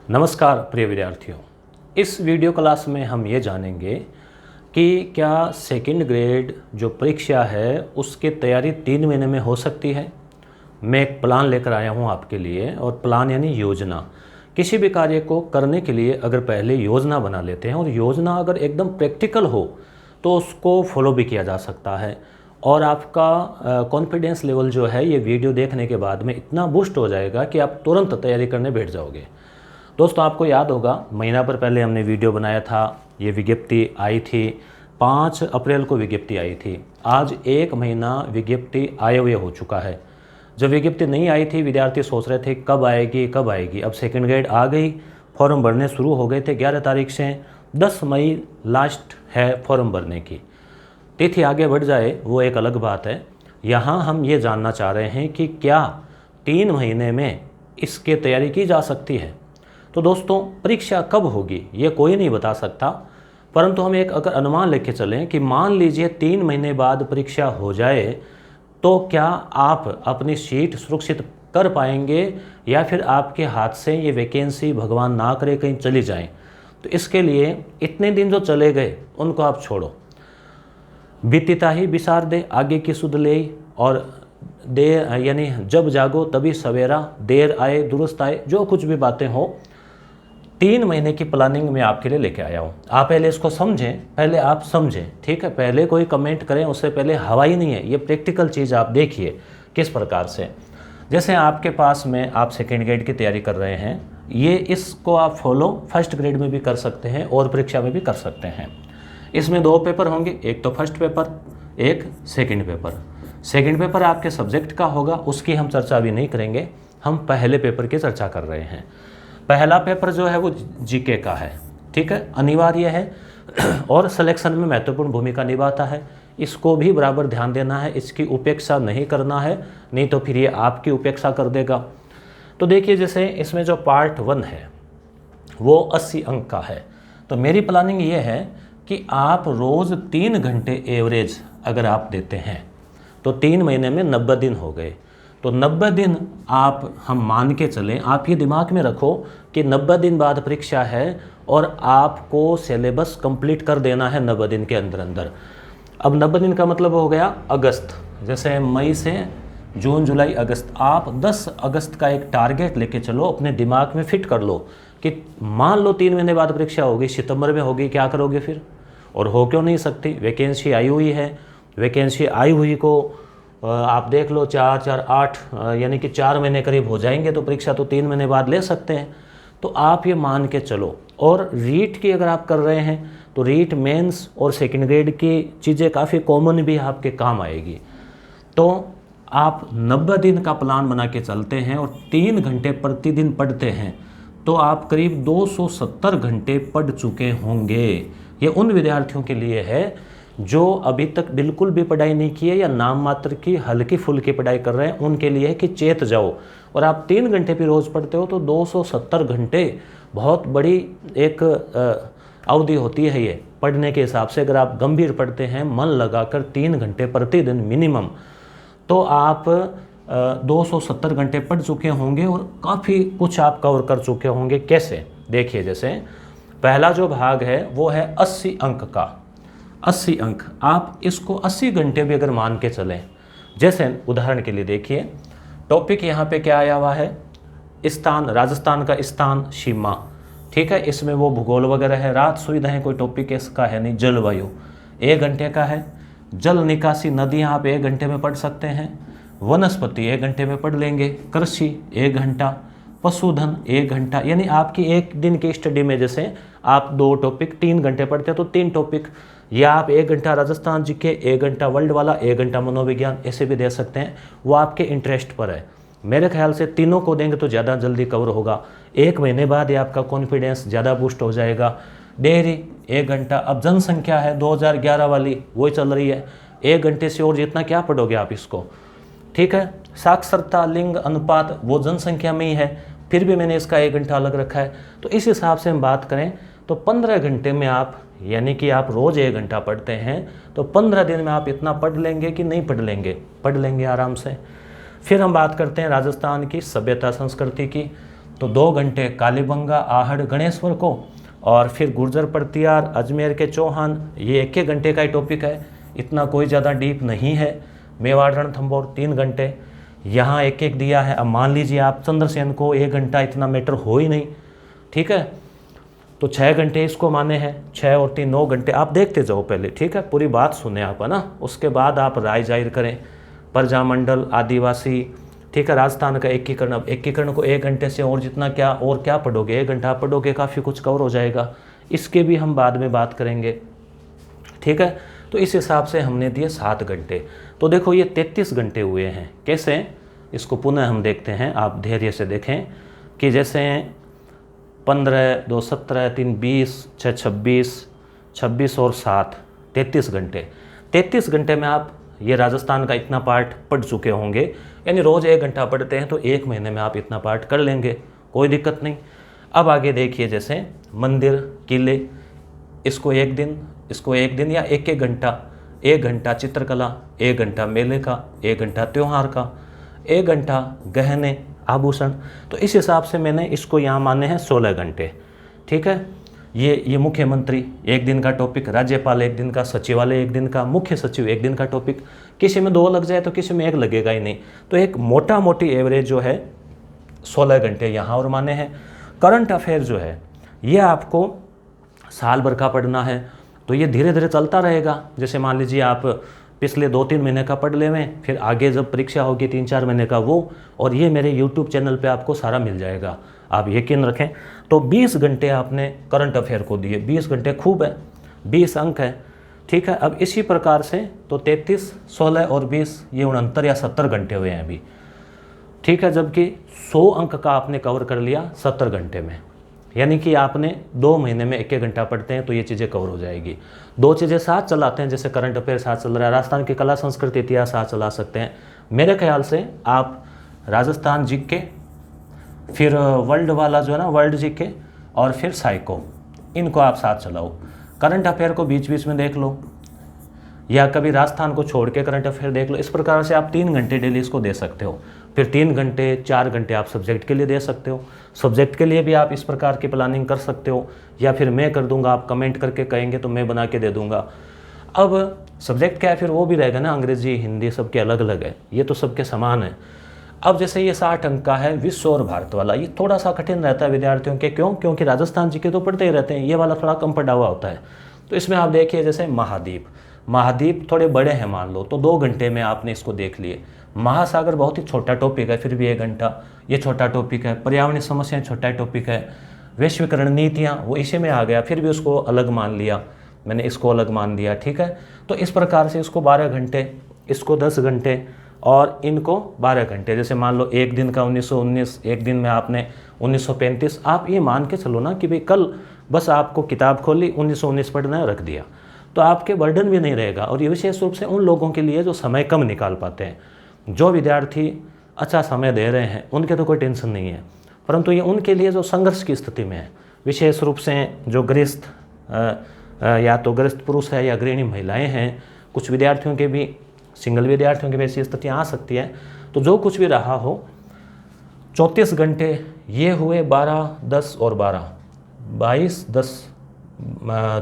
नमस्कार प्रिय विद्यार्थियों। इस वीडियो क्लास में हम ये जानेंगे कि क्या सेकंड ग्रेड जो परीक्षा है उसकी तैयारी 3 महीने में हो सकती है। मैं एक प्लान लेकर आया हूँ आपके लिए, और प्लान यानी योजना। किसी भी कार्य को करने के लिए अगर पहले योजना बना लेते हैं और योजना अगर एकदम प्रैक्टिकल हो तो उसको फॉलो भी किया जा सकता है, और आपका कॉन्फिडेंस लेवल जो है ये वीडियो देखने के बाद में इतना बूस्ट हो जाएगा कि आप तुरंत तैयारी करने बैठ जाओगे। दोस्तों, आपको याद होगा महीना भर पहले हमने वीडियो बनाया था, ये विज्ञप्ति आई थी 5 अप्रैल को विज्ञप्ति आई थी। आज 1 महीना विज्ञप्ति आए हुए हो चुका है। जब विज्ञप्ति नहीं आई थी विद्यार्थी सोच रहे थे कब आएगी कब आएगी। अब सेकंड ग्रेड आ गई, फॉर्म भरने शुरू हो गए थे 11 तारीख से। 10 मई लास्ट है फॉर्म भरने की। तिथि आगे बढ़ जाए वो एक अलग बात है। यहाँ हम ये जानना चाह रहे हैं कि क्या 3 महीने में इसकी तैयारी की जा सकती है। तो दोस्तों, परीक्षा कब होगी ये कोई नहीं बता सकता, परंतु हम एक अगर अनुमान लेके चलें कि मान लीजिए 3 महीने बाद परीक्षा हो जाए तो क्या आप अपनी सीट सुरक्षित कर पाएंगे, या फिर आपके हाथ से ये वैकेंसी भगवान ना करे कहीं चली जाए। तो इसके लिए इतने दिन जो चले गए उनको आप छोड़ो। बीतीता ही बिसार दे आगे की सुध ले, और देर यानी जब जागो तभी सवेरा, देर आए दुरुस्त आए, जो कुछ भी बातें हो 3 महीने की प्लानिंग में आपके लिए लेके आया हूँ। आप पहले इसको समझें, पहले आप समझें, ठीक है। पहले कोई कमेंट करें उससे पहले हवा ही नहीं है। ये प्रैक्टिकल चीज़ आप देखिए किस प्रकार से। जैसे आपके पास में आप सेकेंड ग्रेड की तैयारी कर रहे हैं, ये इसको आप फॉलो फर्स्ट ग्रेड में भी कर सकते हैं और परीक्षा में भी कर सकते हैं। इसमें 2 पेपर होंगे, एक तो फर्स्ट पेपर, एक सेकेंड पेपर। सेकेंड पेपर आपके सब्जेक्ट का होगा, उसकी हम चर्चा अभी नहीं करेंगे। हम पहले पेपर की चर्चा कर रहे हैं। पहला पेपर जो है वो जीके का है, ठीक है, अनिवार्य है और सिलेक्शन में महत्वपूर्ण भूमिका निभाता है। इसको भी बराबर ध्यान देना है, इसकी उपेक्षा नहीं करना है, नहीं तो फिर ये आपकी उपेक्षा कर देगा। तो देखिए, जैसे इसमें जो पार्ट 1 है वो 80 अंक का है। तो मेरी प्लानिंग ये है कि आप रोज़ 3 घंटे एवरेज अगर आप देते हैं तो 3 महीने में 90 दिन हो गए। तो 90 दिन आप हम मान के चलें, आप ये दिमाग में रखो कि 90 दिन बाद परीक्षा है और आपको सिलेबस कंप्लीट कर देना है 90 दिन के अंदर अंदर। अब 90 दिन का मतलब हो गया अगस्त, जैसे मई से जून जुलाई अगस्त। आप 10 अगस्त का एक टारगेट लेके चलो, अपने दिमाग में फिट कर लो कि मान लो 3 महीने बाद परीक्षा होगी, सितंबर में होगी, क्या करोगे फिर। और हो क्यों नहीं सकती, वैकेंसी आई हुई है। वैकेंसी आई हुई को आप देख लो 4 4 8 यानी कि 4 महीने करीब हो जाएंगे, तो परीक्षा तो 3 महीने बाद ले सकते हैं। तो आप ये मान के चलो। और रीट की अगर आप कर रहे हैं तो रीट मेंस और सेकंड ग्रेड की चीज़ें काफ़ी कॉमन भी आपके काम आएगी। तो आप 90 दिन का प्लान बना के चलते हैं और 3 घंटे प्रतिदिन पढ़ते हैं तो आप करीब 270 घंटे पढ़ चुके होंगे। ये उन विद्यार्थियों के लिए है जो अभी तक बिल्कुल भी पढ़ाई नहीं की है या नाम मात्र की हल्की फुल्की पढ़ाई कर रहे हैं। उनके लिए है कि चेत जाओ। और आप 3 घंटे भी रोज़ पढ़ते हो तो 270 घंटे बहुत बड़ी एक अवधि होती है ये पढ़ने के हिसाब से। अगर आप गंभीर पढ़ते हैं मन लगाकर 3 घंटे प्रतिदिन मिनिमम, तो आप 270 घंटे पढ़ चुके होंगे और काफ़ी कुछ आप कवर कर चुके होंगे। कैसे, देखिए, जैसे पहला जो भाग है वो है 80 अंक का। 80 अंक, आप इसको 80 घंटे भी अगर मान के चलें। जैसे उदाहरण के लिए देखिए, टॉपिक यहाँ पे क्या आया हुआ है, स्थान, राजस्थान का स्थान, सीमा, ठीक है। इसमें वो भूगोल वगैरह है, राहत सुविधाएं कोई टॉपिक इसका है नहीं। जलवायु 1 घंटे का है। जल निकासी, नदियाँ आप 1 घंटे में पढ़ सकते हैं। वनस्पति 1 घंटे में पढ़ लेंगे। कृषि 1 घंटा। पशुधन 1 घंटा। यानी आपकी एक दिन की स्टडी में जैसे आप 2 टॉपिक 3 घंटे पढ़ते हैं तो 3 टॉपिक, या आप 1 घंटा राजस्थान जी के, 1 घंटा वर्ल्ड वाला, 1 घंटा मनोविज्ञान, ऐसे भी दे सकते हैं। वो आपके इंटरेस्ट पर है। मेरे ख्याल से तीनों को देंगे तो ज़्यादा जल्दी कवर होगा। 1 महीने बाद ये आपका कॉन्फिडेंस ज़्यादा बूस्ट हो जाएगा। डेयरी 1 घंटा। अब जनसंख्या है 2011 वाली, वही चल रही है। 1 घंटे से और जितना क्या पढ़ोगे आप इसको, ठीक है। साक्षरता, लिंग अनुपात वो जनसंख्या में ही है, फिर भी मैंने इसका 1 घंटा अलग रखा है। तो इस हिसाब से हम बात करें तो 15 घंटे में आप, यानी कि आप रोज़ 1 घंटा पढ़ते हैं तो 15 दिन में आप इतना पढ़ लेंगे कि नहीं पढ़ लेंगे, पढ़ लेंगे आराम से। फिर हम बात करते हैं राजस्थान की सभ्यता संस्कृति की। तो 2 घंटे कालीबंगा आहड़ गणेश्वर को, और फिर गुर्जर परतियार अजमेर के चौहान, ये 1-1 घंटे का ही टॉपिक है, इतना कोई ज़्यादा डीप नहीं है। मेवाड़ रणथंभौर 3 घंटे, यहाँ 1-1 दिया है। अब मान लीजिए आप चंद्रसेन को 1 घंटा इतना मैटर हो ही नहीं, ठीक है, तो 6 घंटे इसको माने हैं, 6 और 3 9 घंटे। आप देखते जाओ पहले, ठीक है, पूरी बात सुने आप, है ना, उसके बाद आप राय जाहिर करें। प्रजामंडल, आदिवासी, ठीक है, राजस्थान का एकीकरण। अब एकीकरण को 1 घंटे से और जितना क्या पढ़ोगे, 1 घंटा पढ़ोगे काफ़ी कुछ कवर हो जाएगा, इसके भी हम बाद में बात करेंगे, ठीक है। तो इस हिसाब से हमने दिए 7 घंटे। तो देखो ये 33 घंटे हुए हैं। कैसे, इसको पुनः हम देखते हैं, आप धैर्य से देखें कि जैसे 15, 2 17, 3 20, 6 26, 26 और 7 33 घंटे। 33 घंटे में आप ये राजस्थान का इतना पार्ट पढ़ चुके होंगे, यानी रोज़ 1 घंटा पढ़ते हैं तो 1 महीने में आप इतना पार्ट कर लेंगे, कोई दिक्कत नहीं। अब आगे देखिए, जैसे मंदिर, किले, इसको 1 दिन, इसको 1 दिन या 1-1 घंटा, 1 घंटा चित्रकला, 1 घंटा मेले का, 1 घंटा त्यौहार का, 1 घंटा गहने आभूषण। तो इस हिसाब से मैंने इसको यहाँ माने हैं 16 घंटे, ठीक है। ये मुख्यमंत्री 1 दिन का टॉपिक, राज्यपाल 1 दिन का, सचिवालय 1 दिन का, मुख्य सचिव 1 दिन का टॉपिक। किसी में 2 लग जाए तो किसी में 1 लगेगा ही नहीं। तो एक मोटा मोटी एवरेज जो है 16 घंटे यहाँ और माने हैं। करंट अफेयर जो है ये आपको साल भर का पढ़ना है, तो ये धीरे धीरे चलता रहेगा। जैसे मान लीजिए आप पिछले 2-3 महीने का पढ़ लेवें, फिर आगे जब परीक्षा होगी 3-4 महीने का वो, और ये मेरे YouTube चैनल पे आपको सारा मिल जाएगा, आप यकीन रखें। तो 20 घंटे आपने करंट अफेयर को दिए, 20 घंटे खूब है, 20 अंक है, ठीक है। अब इसी प्रकार से तो 33, 16 और 20, ये 69 या 70 घंटे हुए हैं अभी, ठीक है। जबकि 100 अंक का आपने कवर कर लिया 70 घंटे में, यानी कि आपने 2 महीने में 1-1 घंटा पढ़ते हैं तो ये चीज़ें कवर हो जाएगी। 2 चीज़ें साथ चलाते हैं, जैसे करंट अफेयर साथ चल रहा है, राजस्थान की कला संस्कृति इतिहास साथ चला सकते हैं। मेरे ख्याल से आप राजस्थान जीके, फिर वर्ल्ड वाला जो है ना, वर्ल्ड जीके, और फिर साइको, इनको आप साथ चलाओ। करंट अफेयर को बीच बीच में देख लो, या कभी राजस्थान को छोड़ के करंट अफेयर देख लो। इस प्रकार से आप 3 घंटे डेली इसको दे सकते हो। फिर 3 घंटे 4 घंटे आप सब्जेक्ट के लिए दे सकते हो। सब्जेक्ट के लिए भी आप इस प्रकार की प्लानिंग कर सकते हो, या फिर मैं कर दूंगा, आप कमेंट करके कहेंगे तो मैं बना के दे दूंगा। अब सब्जेक्ट क्या है, फिर वो भी रहेगा ना, अंग्रेजी हिंदी सबके अलग अलग है, ये तो सबके समान है। अब जैसे ये 60 अंक का है विश्व और भारत वाला, ये थोड़ा सा कठिन रहता है विद्यार्थियों के, क्यों? क्योंकि राजस्थान जी के तो पढ़ते ही रहते हैं, ये वाला थोड़ा कम पढ़ा हुआ होता है। तो इसमें आप देखिए, जैसे महाद्वीप थोड़े बड़े हैं मान लो, तो 2 घंटे में आपने इसको देख लिए। महासागर बहुत ही छोटा टॉपिक है, फिर भी 1 घंटा, ये छोटा टॉपिक है। पर्यावरणीय समस्याएं छोटा टॉपिक है। वैश्वीकरण नीतियाँ, वो इसी में आ गया, फिर भी उसको अलग मान लिया मैंने, इसको अलग मान दिया, ठीक है। तो इस प्रकार से इसको 12 घंटे, इसको 10 घंटे और इनको 12 घंटे। जैसे मान लो 1 दिन का 1919, 1 दिन में आपने 1935, आप ये मान के चलो ना कि भाई कल बस आपको किताब खोली, 1919 पढ़ना है, रख दिया, तो आपके बर्डन भी नहीं रहेगा। और ये विशेष रूप से उन लोगों के लिए जो समय कम निकाल पाते हैं। जो विद्यार्थी अच्छा समय दे रहे हैं उनके तो कोई टेंशन नहीं है, परंतु ये उनके लिए जो संघर्ष की स्थिति में है, विशेष रूप से जो गृहस्थ या तो गृहस्थ पुरुष है या गृहिणी महिलाएं हैं, कुछ विद्यार्थियों के भी, सिंगल विद्यार्थियों की भी ऐसी स्थितियाँ आ सकती है। तो जो कुछ भी रहा हो, 34 घंटे ये हुए, 12, 10 और 12, 22, 10,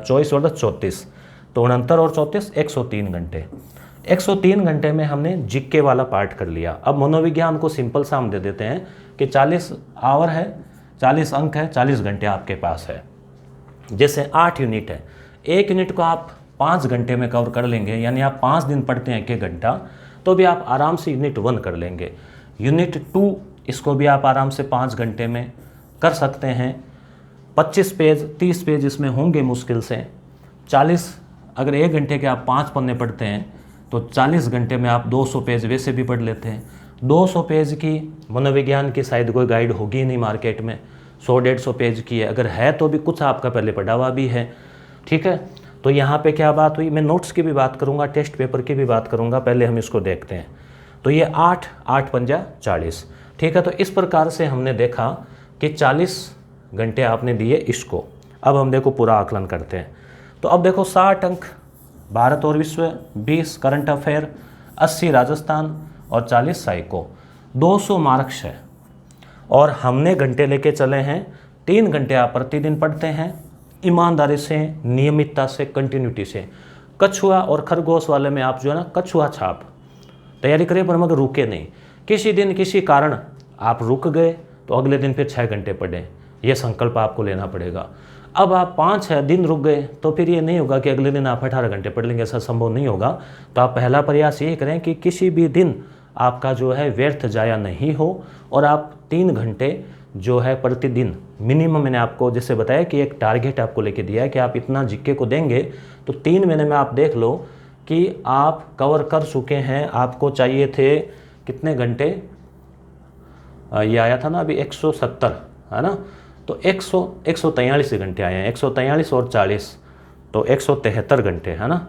24 और 10, 34, तो 69 और 34, 103 घंटे। 103 घंटे में हमने जीके वाला पार्ट कर लिया। अब मनोविज्ञान को सिंपल सा हम दे देते हैं कि 40 आवर है, 40 अंक है, 40 घंटे आपके पास है। जैसे 8 यूनिट है, 1 यूनिट को आप 5 घंटे में कवर कर लेंगे, यानी आप 5 दिन पढ़ते हैं 1-1 घंटा, तो भी आप आराम से यूनिट 1 कर लेंगे। यूनिट 2 इसको भी आप आराम से 5 घंटे में कर सकते हैं। 25 पेज, 30 पेज इसमें होंगे मुश्किल से। 40, अगर 1 घंटे के आप 5 पन्ने पढ़ते हैं तो 40 घंटे में आप 200 पेज वैसे भी पढ़ लेते हैं। 200 पेज की मनोविज्ञान की शायद कोई गाइड होगी ही नहीं मार्केट में, 100-150 पेज की है, अगर है तो भी कुछ आपका पहले पढ़ा हुआ भी है, ठीक है। तो यहाँ पे क्या बात हुई, मैं नोट्स की भी बात करूँगा, टेस्ट पेपर की भी बात करूँगा, पहले हम इसको देखते हैं। तो ये 8 पंजा 40, ठीक है। तो इस प्रकार से हमने देखा कि 40 घंटे आपने दिए इसको। अब हम देखो पूरा आकलन करते हैं। तो अब देखो 60 अंक भारत और विश्व, 20 करंट अफेयर, 80 राजस्थान और 40 साइको, 200 मार्क्स है। और हमने घंटे लेके चले हैं 3 घंटे आप प्रतिदिन पढ़ते हैं, ईमानदारी से, नियमितता से, कंटिन्यूटी से। कछुआ और खरगोश वाले में आप जो है ना कछुआ छाप तैयारी करें, पर मगर रुके नहीं। किसी दिन किसी कारण आप रुक गए तो अगले दिन फिर 6 घंटे पढ़ें, यह संकल्प आपको लेना पड़ेगा। अब आप 5-6 दिन रुक गए तो फिर ये नहीं होगा कि अगले दिन आप 18 घंटे पढ़ लेंगे, ऐसा संभव नहीं होगा। तो आप पहला प्रयास ये करें कि किसी भी दिन आपका जो है व्यर्थ जाया नहीं हो और आप 3 घंटे जो है प्रतिदिन मिनिमम, मैंने आपको जैसे बताया कि एक टारगेट आपको लेके दिया है कि आप इतना जीके को देंगे तो 3 महीने में आप देख लो कि आप कवर कर चुके हैं। आपको चाहिए थे कितने घंटे, ये आया था ना अभी 170, है ना, तो 143 घंटे आए हैं, 143 और 40 तो 173 घंटे, है ना।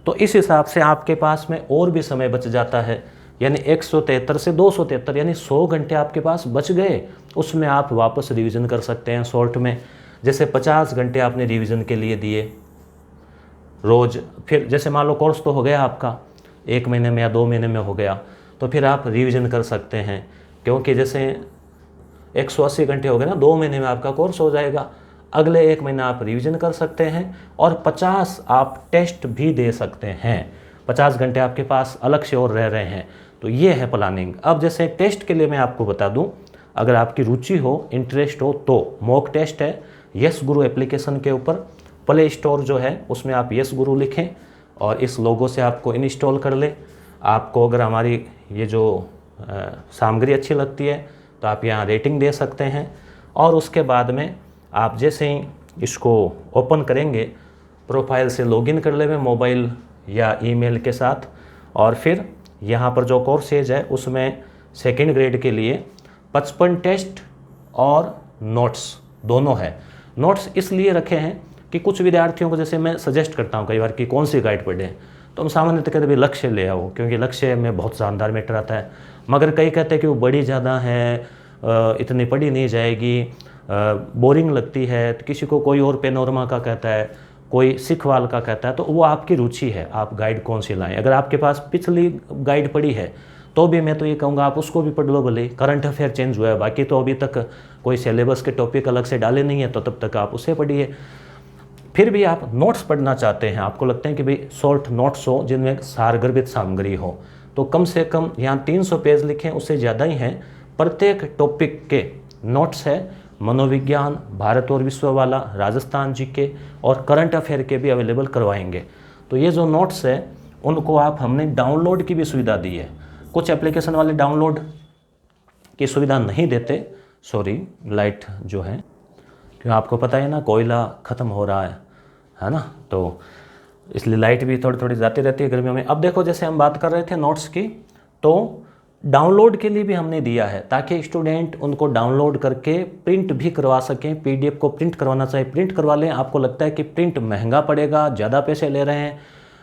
तो इस हिसाब से आपके पास में और भी समय बच जाता है, यानी 173 से 273 यानी 100 घंटे आपके पास बच गए। उसमें आप वापस रिवीजन कर सकते हैं शॉर्ट में। जैसे 50 घंटे आपने रिवीजन के लिए दिए रोज़, फिर जैसे मान लो कोर्स तो हो गया आपका 1 महीने में या 2 महीने में हो गया, तो फिर आप रिवीजन कर सकते हैं, क्योंकि जैसे 180 घंटे हो गए ना, 2 महीने में आपका कोर्स हो जाएगा। अगले 1 महीना आप रिवीजन कर सकते हैं और 50 आप टेस्ट भी दे सकते हैं। 50 घंटे आपके पास अलग से और रह रहे हैं, तो ये है प्लानिंग। अब जैसे टेस्ट के लिए मैं आपको बता दूं, अगर आपकी रुचि हो, इंटरेस्ट हो, तो मॉक टेस्ट है यस गुरु एप्लीकेशन के ऊपर। प्ले स्टोर जो है उसमें आप यस गुरु लिखें और इस लोगो से आपको इंस्टॉल कर ले। आपको अगर हमारी ये जो सामग्री अच्छी लगती है तो आप यहाँ रेटिंग दे सकते हैं। और उसके बाद में आप जैसे ही इसको ओपन करेंगे, प्रोफाइल से लॉगिन कर लेंगे मोबाइल या ईमेल के साथ, और फिर यहाँ पर जो कोर्सेज है उसमें सेकेंड ग्रेड के लिए 55 टेस्ट और नोट्स दोनों है। नोट्स इसलिए रखे हैं कि कुछ विद्यार्थियों को, जैसे मैं सजेस्ट करता हूँ कई बार कि कौन सी गाइड पढ़ें, तो हम सामान्यतः कहते हैं लक्ष्य ले आओ, क्योंकि लक्ष्य में बहुत शानदार मैटर आता है। मगर कई कहते हैं कि वो बड़ी ज़्यादा है, इतनी पढ़ी नहीं जाएगी, बोरिंग लगती है। तो किसी को कोई और पेनोरमा का कहता है, कोई सिखवाल का कहता है, तो वो आपकी रुचि है, आप गाइड कौन सी लाएं। अगर आपके पास पिछली गाइड पड़ी है तो भी मैं तो ये कहूँगा आप उसको भी पढ़ लो, भले करंट अफेयर चेंज हुआ है, बाकी तो अभी तक कोई सिलेबस के टॉपिक अलग से डाले नहीं है, तो तब तक आप उसे पढ़िए। फिर भी आप नोट्स पढ़ना चाहते हैं, आपको लगता है कि भाई शॉर्ट नोट्स हो जिनमें सारगर्भित सामग्री हो, तो कम से कम यहाँ 300 पेज लिखें, उससे ज़्यादा ही हैं। प्रत्येक टॉपिक के नोट्स है, मनोविज्ञान, भारत और विश्व वाला, राजस्थान जीके और करंट अफेयर के भी अवेलेबल करवाएंगे। तो ये जो नोट्स है उनको आप, हमने डाउनलोड की भी सुविधा दी है। कुछ एप्लीकेशन वाले डाउनलोड की सुविधा नहीं देते, सॉरी, लाइट जो है, क्यों आपको पता है ना कोयला ख़त्म हो रहा है ना, तो इसलिए लाइट भी थोड़ी थोड़ी जाती रहती है गर्मियों में। अब देखो, जैसे हम बात कर रहे थे नोट्स की, तो डाउनलोड के लिए भी हमने दिया है ताकि स्टूडेंट उनको डाउनलोड करके प्रिंट भी करवा सकें। पीडीएफ को प्रिंट करवाना चाहिए, प्रिंट करवा लें। आपको लगता है कि प्रिंट महंगा पड़ेगा, ज़्यादा पैसे ले रहे हैं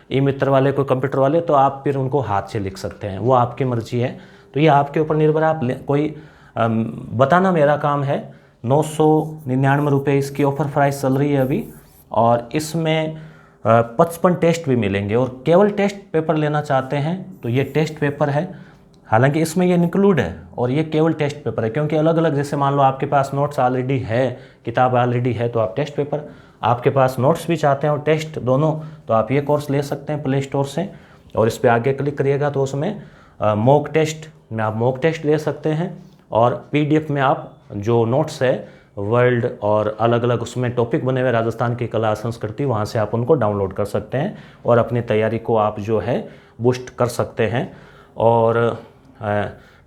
ई मित्र वाले, कोई कंप्यूटर वाले, तो आप फिर उनको हाथ से लिख सकते हैं, वो आपकी मर्जी है। तो ये आपके ऊपर निर्भर है। आप कोई बताना मेरा काम है। 999 रुपये इसकी ऑफर प्राइस चल रही है अभी, और इसमें 55 टेस्ट भी मिलेंगे। और केवल टेस्ट पेपर लेना चाहते हैं तो ये टेस्ट पेपर है, हालांकि इसमें ये इंक्लूड है, और ये केवल टेस्ट पेपर है, क्योंकि अलग अलग, जैसे मान लो आपके पास नोट्स ऑलरेडी है, किताब ऑलरेडी है, तो आप टेस्ट पेपर, आपके पास नोट्स भी चाहते हैं और टेस्ट दोनों, तो आप ये कोर्स ले सकते हैं प्ले स्टोर से। और इस पर आगे क्लिक करिएगा तो उसमें मॉक टेस्ट में आप मॉक टेस्ट ले सकते हैं, और पीडीएफ में आप जो नोट्स है वर्ल्ड और अलग अलग उसमें टॉपिक बने हुए राजस्थान की कला संस्कृति, वहाँ से आप उनको डाउनलोड कर सकते हैं और अपनी तैयारी को आप जो है बूस्ट कर सकते हैं। और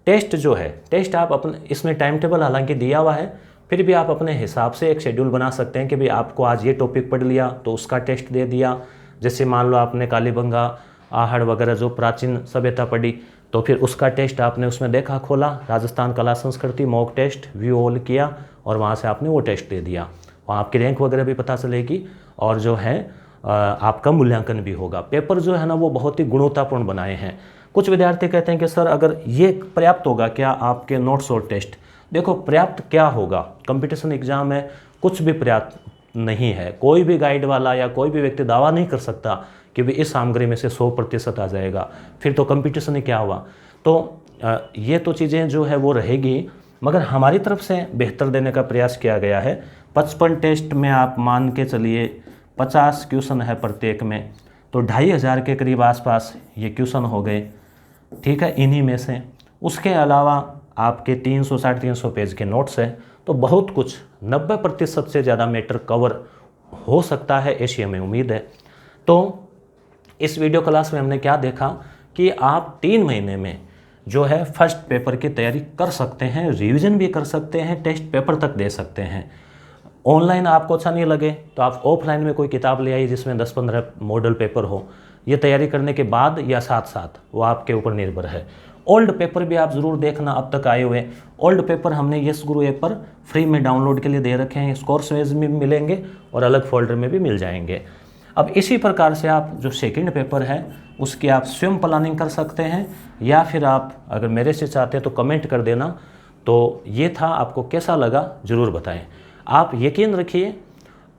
टेस्ट जो है, टेस्ट आप अपने, इसमें टाइम टेबल हालांकि दिया हुआ है, फिर भी आप अपने हिसाब से एक शेड्यूल बना सकते हैं कि भाई आपको आज ये टॉपिक पढ़ लिया तो उसका टेस्ट दे दिया। जैसे मान लो आपने कालीबंगा, आहड़ वगैरह जो प्राचीन सभ्यता पढ़ी, तो फिर उसका टेस्ट आपने उसमें देखा, खोला, राजस्थान कला संस्कृति मॉक टेस्ट व्यू ऑल किया, और वहाँ से आपने वो टेस्ट दे दिया। वहाँ आपकी रैंक वगैरह भी पता चलेगी, और जो है आपका मूल्यांकन भी होगा। पेपर जो है ना वो बहुत ही गुणवत्तापूर्ण बनाए हैं। कुछ विद्यार्थी कहते हैं कि सर अगर ये पर्याप्त होगा क्या आपके नोट्स और टेस्ट? देखो, पर्याप्त क्या होगा, कंपटीशन एग्जाम है, कुछ भी पर्याप्त नहीं है। कोई भी गाइड वाला या कोई भी व्यक्ति दावा नहीं कर सकता कि भाई इस सामग्री में से 100% आ जाएगा, फिर तो कंपटीशन ही क्या हुआ। तो ये तो चीज़ें जो है वो रहेगी, मगर हमारी तरफ से बेहतर देने का प्रयास किया गया है। 55 टेस्ट में आप मान के चलिए 50 क्वेश्चन है प्रत्येक में, तो 2500 के करीब आसपास ये क्वेश्चन हो गए, ठीक है, इन्हीं में से। उसके अलावा आपके 300 साढ़े 300 पेज के नोट्स हैं, तो बहुत कुछ 90% से ज़्यादा मैटर कवर हो सकता है, ऐसी हमें उम्मीद है। तो इस वीडियो क्लास में हमने क्या देखा कि आप 3 महीने में जो है फर्स्ट पेपर की तैयारी कर सकते हैं, रिवीजन भी कर सकते हैं, टेस्ट पेपर तक दे सकते हैं। ऑनलाइन आपको अच्छा नहीं लगे तो आप ऑफलाइन में कोई किताब ले आइए जिसमें 10-15 मॉडल पेपर हो। ये तैयारी करने के बाद या साथ साथ वो आपके ऊपर निर्भर है। ओल्ड पेपर भी आप ज़रूर देखना, अब तक आए हुए ओल्ड पेपर हमने यस गुरु ऐप पर फ्री में डाउनलोड के लिए दे रखे हैं। कोर्स वेज में मिलेंगे और अलग फोल्डर में भी मिल जाएंगे। अब इसी प्रकार से आप जो सेकंड पेपर है उसकी आप स्वयं प्लानिंग कर सकते हैं, या फिर आप अगर मेरे से चाहते हैं तो कमेंट कर देना। तो ये था, आपको कैसा लगा ज़रूर बताएं। आप यकीन रखिए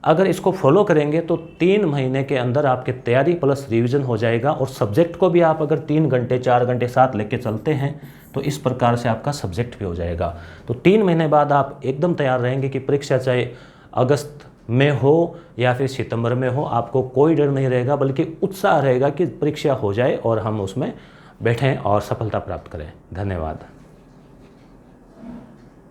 अगर इसको फॉलो करेंगे तो 3 महीने के अंदर आपकी तैयारी प्लस रिवीजन हो जाएगा। और सब्जेक्ट को भी आप अगर 3 घंटे 4 घंटे साथ लेके चलते हैं तो इस प्रकार से आपका सब्जेक्ट भी हो जाएगा। तो 3 महीने बाद आप एकदम तैयार रहेंगे कि परीक्षा चाहे अगस्त में हो या फिर सितंबर में हो, आपको कोई डर नहीं रहेगा, बल्कि उत्साह रहेगा कि परीक्षा हो जाए और हम उसमें बैठें और सफलता प्राप्त करें। धन्यवाद।